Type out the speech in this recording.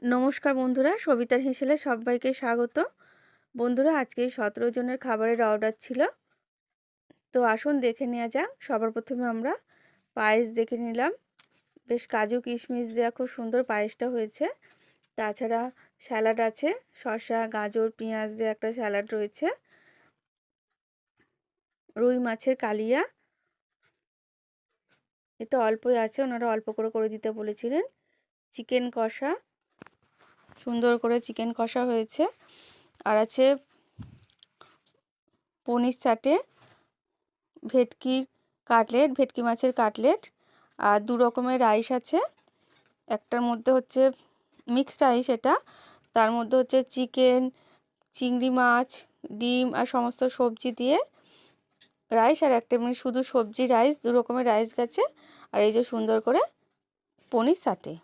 নমস্কার বন্ধুরা, সবিতার হেসেলে সবাইকে স্বাগত। বন্ধুরা, আজকে 17 জনের খাবারের অর্ডার ছিল, তো আসুন দেখে নেওয়া যাক। সবার প্রথমে আমরা পায়েস দেখে নিলাম। বেশ কাজু কিশমিশ দেওয়া খুব সুন্দর পায়েসটা হয়েছে। তাছাড়া স্যালাড আছে, শসা গাজর পেঁয়াজ দিয়ে একটা স্যালাড রয়েছে। রুই মাছের কালিয়া, এটা অল্পই আছে, ওনারা অল্প করে করে দিতে বলেছিলেন। চিকেন কষা, সুন্দর করে চিকেন কষা হয়েছে। আর আছে পনির চাটে, ভেটকির কাটলেট, ভেটকি মাছের কাটলেট, আর দু রকমের রাইস আছে। একটার মধ্যে হচ্ছে মিক্সড রাইস, এটা তার মধ্যে হচ্ছে চিকেন, চিংড়ি মাছ, ডিম আর সমস্ত সবজি দিয়ে রাইস, আর একটা এমনি শুধু সবজি রাইস, দু রকমের রাইস গেছে। আর এই যে সুন্দর করে পনির চাটে।